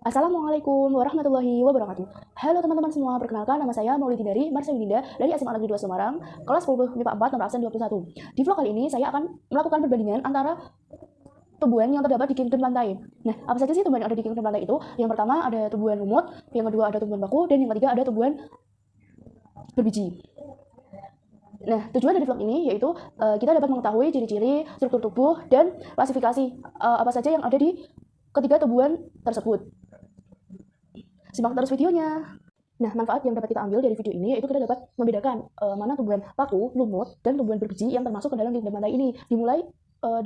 Assalamualaikum warahmatullahi wabarakatuh. Halo teman-teman semua, perkenalkan nama saya Maulidi dari Marsha Winda dari SMA Negeri 2 Semarang, kelas 10 MIPA 4 nomor absen 21. Di vlog kali ini saya akan melakukan perbandingan antara tumbuhan yang terdapat di kingdom lantai. Nah, apa saja sih tumbuhan yang ada di kingdom lantai itu? Yang pertama ada tumbuhan lumut, yang kedua ada tumbuhan baku, dan yang ketiga ada tumbuhan berbiji. Nah, tujuan dari vlog ini yaitu kita dapat mengetahui ciri-ciri, struktur tubuh, dan klasifikasi apa saja yang ada di ketiga tumbuhan tersebut. Simak terus videonya. Nah, manfaat yang dapat kita ambil dari video ini yaitu kita dapat membedakan mana tumbuhan paku, lumut, dan tumbuhan berbiji yang termasuk ke dalam kingdom lantai ini. Dimulai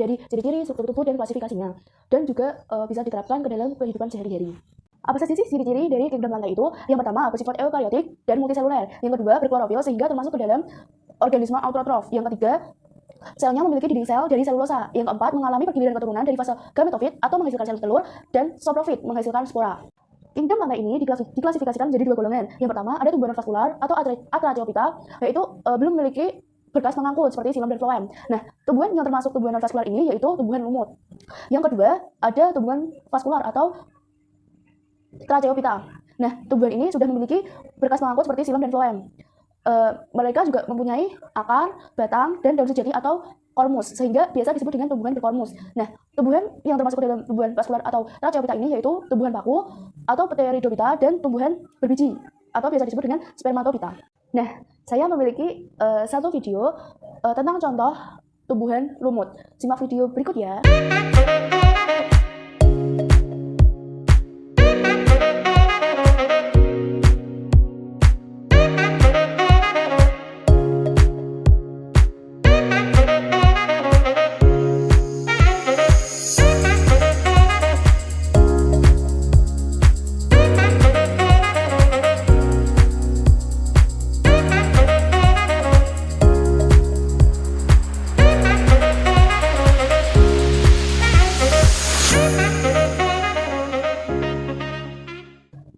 dari ciri-ciri, struktur tubuh, dan klasifikasinya. Dan juga bisa diterapkan ke dalam kehidupan sehari-hari. Apa saja sih ciri-ciri dari kingdom lantai itu? Yang pertama, bersifat eukariotik dan multiseluler. Yang kedua, berklorofil sehingga termasuk ke dalam organisme autotrof. Yang ketiga, selnya memiliki dinding sel dari selulosa. Yang keempat, mengalami pergiliran keturunan dari fase gametofit atau menghasilkan sel telur, dan saprofit menghasilkan spora. Kingdom lantai ini diklasifikasikan menjadi dua golongan. Yang pertama, ada tumbuhan vaskular atau Atracleophyta, yaitu belum memiliki berkas pengangkut seperti silem dan phloem. Nah, tumbuhan yang termasuk tumbuhan vaskular ini yaitu tumbuhan lumut. Yang kedua, ada tumbuhan vaskular atau Tracheophyta. Nah, tumbuhan ini sudah memiliki berkas pengangkut seperti silem dan phloem. Mereka juga mempunyai akar, batang, dan daun sejati atau kormus, sehingga biasa disebut dengan tumbuhan berkormus. Nah, tumbuhan yang termasuk dalam tumbuhan vaskular atau Tracheophyta ini yaitu tumbuhan paku atau Pteridophyta dan tumbuhan berbiji atau biasa disebut dengan Spermatophyta. Nah, saya memiliki satu video tentang contoh tumbuhan lumut. Simak video berikut ya.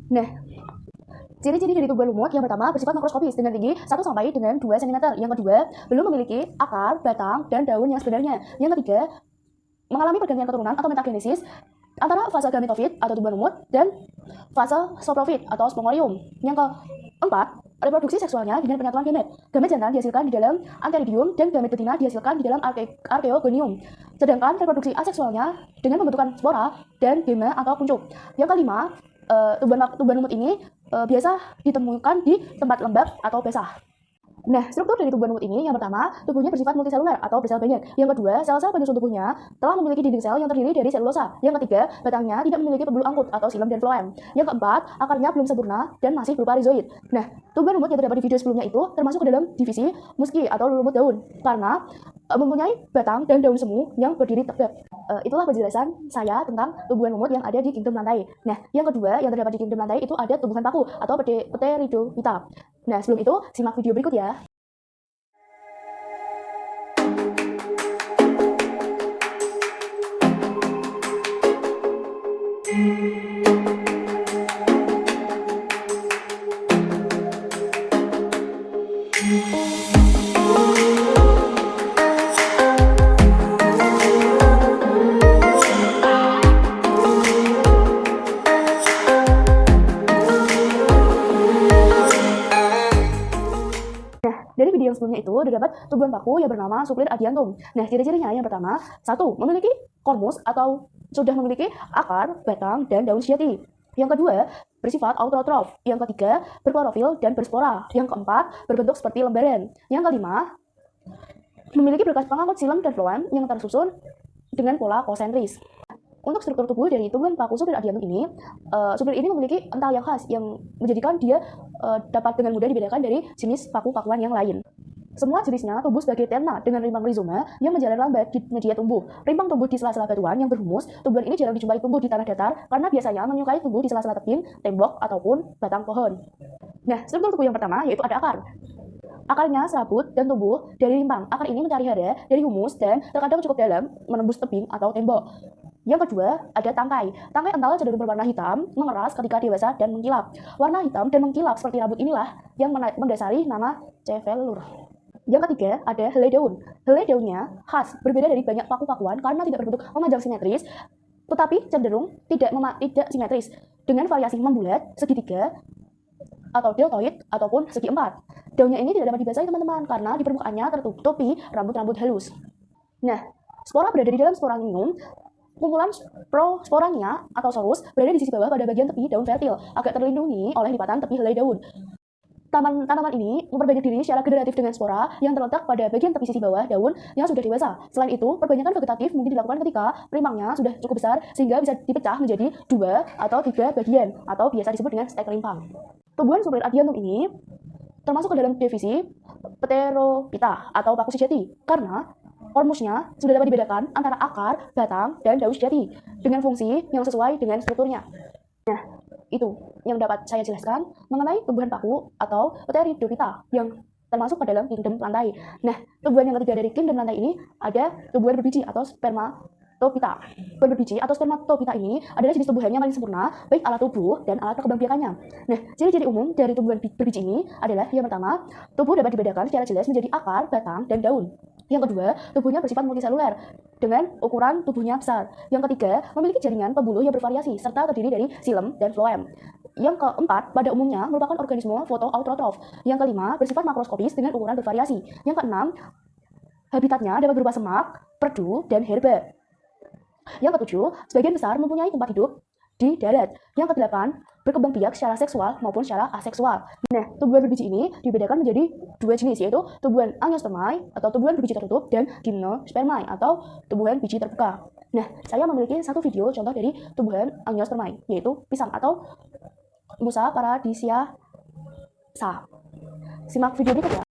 Nah, ciri-ciri dari tumbuhan lumut yang pertama bersifat makroskopis dengan tinggi 1 sampai dengan 2 cm. Yang kedua, belum memiliki akar, batang, dan daun yang sebenarnya. Yang ketiga, mengalami pergantian keturunan atau metagenesis antara fase gametofit atau tumbuhan lumut dan fase saprofit atau spongorium. Yang keempat, reproduksi seksualnya dengan penyatuan gamet. Gamet jantan dihasilkan di dalam antheridium dan gamet betina dihasilkan di dalam archaeogonium. Sedangkan reproduksi aseksualnya dengan pembentukan spora dan gema atau kuncup. Yang kelima, tumbuhan lumut ini biasa ditemukan di tempat lembab atau basah. Nah, struktur dari tumbuhan lumut ini yang pertama, tubuhnya bersifat multiseluler atau bersel banyak. Yang kedua, sel-sel penyusun tubuhnya telah memiliki dinding sel yang terdiri dari selulosa. Yang ketiga, batangnya tidak memiliki pembuluh angkut atau silem dan phloem. Yang keempat, akarnya belum sempurna dan masih berupa rhizoid. Nah, tumbuhan lumut yang terdapat di video sebelumnya itu termasuk ke dalam divisi musky atau lumut daun karena mempunyai batang dan daun semu yang berdiri tegak. Itulah penjelasan saya tentang tumbuhan lumut yang ada di kingdom lantai. Nah, yang kedua yang terdapat di kingdom lantai itu ada tumbuhan paku atau Pteridophyta. Nah, sebelum itu simak video berikut ya. Dari video yang sebelumnya itu terdapat tumbuhan paku yang bernama Suplir adiantum. Nah, ciri-cirinya yang pertama, 1. Memiliki kormus atau sudah memiliki akar, batang, dan daun sejati. Yang kedua, bersifat autotrof. Yang ketiga, berklorofil dan berspora. Yang keempat, berbentuk seperti lembaran. Yang kelima, memiliki berkas pengangkut silem dan phloem yang tersusun dengan pola konsentris. Untuk struktur tubuh dari tumbuhan paku Suplir adiantum ini, Suplir ini memiliki ental yang khas yang menjadikan dia dapat dengan mudah dibedakan dari jenis paku-pakuan yang lain. Semua jenisnya tumbuh sebagai terna dengan rimbang rizoma yang menjalar lambat di media tumbuh. Rimbang tumbuh di sela-sela batuan yang berhumus. Tumbuhan ini jarang dijumpai tumbuh di tanah datar karena biasanya menyukai tumbuh di sela-sela tebing, tembok, ataupun batang pohon. Nah, struktur tubuh yang pertama yaitu ada akar. Akarnya serabut dan tumbuh dari rimbang. Akar ini mencari hara dari humus dan terkadang cukup dalam menembus tebing atau tembok. Yang kedua, ada tangkai. Tangkai ental cenderung berwarna hitam, mengeras ketika dewasa dan mengkilap. Warna hitam dan mengkilap seperti rambut inilah yang mendasari nama Cephalur. Yang ketiga, ada helai daun. Helai daunnya khas, berbeda dari banyak paku-pakuan karena tidak berbentuk memanjang simetris, tetapi cenderung tidak simetris. dengan variasi membulat, segitiga, atau deltoid, ataupun segi empat. Daunnya ini tidak dapat dibasahi teman-teman karena di permukaannya tertutupi rambut-rambut halus. Nah, spora berada di dalam sporangnium. Kumpulan prosporangnia atau sorus berada di sisi bawah pada bagian tepi daun fertil, agak terlindungi oleh lipatan tepi helai daun. Tanaman ini memperbanyak diri secara generatif dengan spora yang terletak pada bagian tepi sisi bawah daun yang sudah dewasa. Selain itu, perbanyakan vegetatif mungkin dilakukan ketika rimpangnya sudah cukup besar sehingga bisa dipecah menjadi 2 atau 3 bagian atau biasa disebut dengan stek rimpang. Tumbuhan Super Adiantum ini termasuk ke dalam divisi Pterophyta atau paku sejati karena ormusnya sudah dapat dibedakan antara akar, batang, dan daun sejati dengan fungsi yang sesuai dengan strukturnya. Nah, itu yang dapat saya jelaskan mengenai tumbuhan paku atau Pteridophyta yang termasuk ke dalam kingdom lantai. Nah, tumbuhan yang ketiga dari kingdom lantai ini ada tumbuhan berbiji atau spermatophyta. Tumbuhan berbiji atau spermatophyta ini adalah jenis tumbuhan yang paling sempurna baik alat tubuh dan alat perkembangbiakannya. Nah, ciri-ciri umum dari tumbuhan berbiji ini adalah yang pertama, tubuh dapat dibedakan secara jelas menjadi akar, batang, dan daun. Yang kedua, tubuhnya bersifat multiseluler dengan ukuran tubuhnya besar. Yang ketiga, memiliki jaringan pembuluh yang bervariasi serta terdiri dari xilem dan phloem. Yang keempat, pada umumnya merupakan organisme fotoautotrof. Yang kelima, bersifat makroskopis dengan ukuran bervariasi. Yang keenam, habitatnya dapat berupa semak, perdu, dan herba. Yang ketujuh, sebagian besar mempunyai tempat hidup di darat. Yang kedelapan, berkembang biak secara seksual maupun secara aseksual. Nah, tumbuhan berbiji ini dibedakan menjadi 2 jenis, yaitu tumbuhan angiospermae atau tumbuhan berbiji tertutup dan gymnospermae atau tumbuhan biji terbuka. Nah, saya memiliki satu video contoh dari tumbuhan angiospermae, yaitu pisang atau Musa paradisiaca. Simak video berikut ya.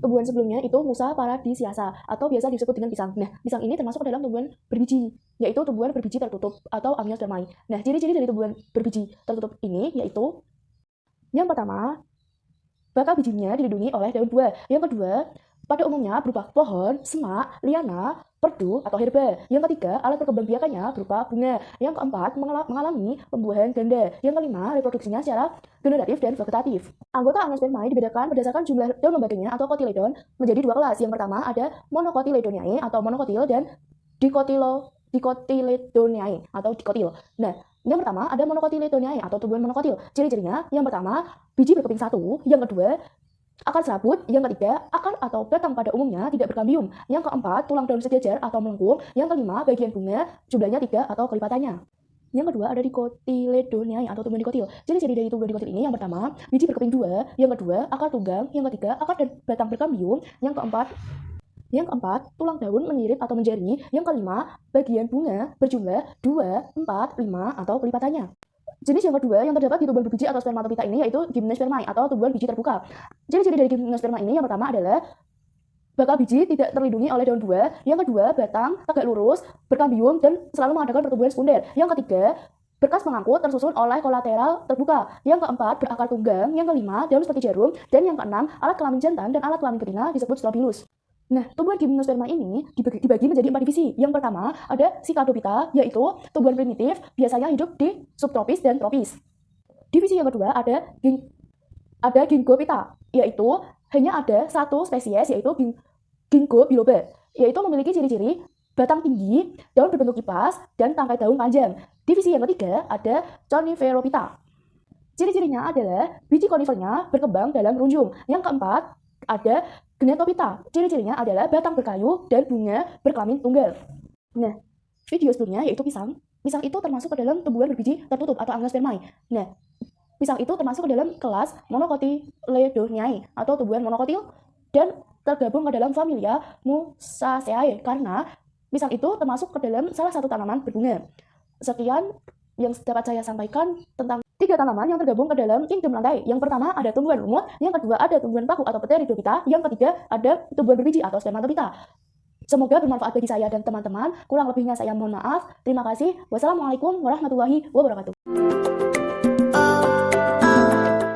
Tumbuhan sebelumnya itu Musa paradisiaca atau biasa disebut dengan pisang. Nah, pisang ini termasuk ke dalam tumbuhan berbiji, yaitu tumbuhan berbiji tertutup atau angiospermae. Nah, ciri-ciri dari tumbuhan berbiji tertutup ini yaitu yang pertama, bakal bijinya dilindungi oleh daun buah. Yang kedua, pada umumnya berupa pohon, semak, liana, perdu, atau herba. Yang ketiga, alat perkembangbiakannya berupa bunga. Yang keempat, mengalami pembuahan ganda. Yang kelima, reproduksinya secara generatif dan vegetatif. Anggota angiospermae dibedakan berdasarkan jumlah daun lembaganya atau kotiledon menjadi 2 kelas. Yang pertama ada monocotyledoniae atau monokotil dan dicotyledoniae atau dikotil. Nah, yang pertama ada monocotyledoniae atau tumbuhan monokotil. Ciri-cirinya yang pertama, biji berkeping 1. Yang kedua, akar serabut. Yang ketiga, akar atau batang pada umumnya tidak berkambium. Yang keempat, tulang daun sejajar atau melengkung. Yang kelima, bagian bunga jumlahnya 3 atau kelipatannya. Yang kedua ada dicotyledoniae atau tumbuhan dikotil. Ciri-ciri dari tumbuhan dikotil ini yang pertama, biji berkeping 2. Yang kedua, akar tunggang. Yang ketiga, akar dan batang berkambium. Yang keempat, tulang daun menyirit atau menjari. Yang kelima, bagian bunga berjumlah 2, 4, 5 atau kelipatannya. Jenis yang kedua yang terdapat di tumbuhan berbiji atau spermatophyta ini yaitu gymnospermae atau tumbuhan biji terbuka. Ciri-ciri dari gymnospermae ini yang pertama adalah bakal biji tidak terlindungi oleh daun buah. Yang kedua, batang tegak lurus, berkambium, dan selalu mengadakan pertumbuhan sekunder. Yang ketiga, berkas pengangkut tersusun oleh kolateral terbuka. Yang keempat, berakar tunggang. Yang kelima, daun seperti jarum. Dan yang keenam, alat kelamin jantan dan alat kelamin betina disebut strobilus. Nah, tumbuhan gymnosperma ini dibagi menjadi 4 divisi. Yang pertama, ada Cycadophyta, yaitu tumbuhan primitif, biasanya hidup di subtropis dan tropis. Divisi yang kedua ada Gingophyta, yaitu hanya ada satu spesies, yaitu Ginkgo biloba, yaitu memiliki ciri-ciri batang tinggi, daun berbentuk kipas, dan tangkai daun panjang. Divisi yang ketiga ada Coniferophyta. Ciri-cirinya adalah biji konifernya berkembang dalam runjung. Yang keempat ada Gnetophyta. Ciri-cirinya adalah batang berkayu dan bunga berkelamin tunggal. Nah, video sebelumnya yaitu pisang. Pisang itu termasuk ke dalam tumbuhan berbiji tertutup atau angiospermae. Nah, pisang itu termasuk ke dalam kelas Monocotyledoniae atau tumbuhan monokotil dan tergabung ke dalam familia Musaceae karena pisang itu termasuk ke dalam salah satu tanaman berbunga. Sekian yang dapat saya sampaikan tentang 3 tanaman yang tergabung ke dalam kingdom lantai. Yang pertama ada tumbuhan lumut, yang kedua ada tumbuhan paku atau Pteridophyta, yang ketiga ada tumbuhan berbiji atau spermatophyta. Semoga bermanfaat bagi saya dan teman-teman. Kurang lebihnya saya mohon maaf. Terima kasih. Wassalamualaikum warahmatullahi wabarakatuh.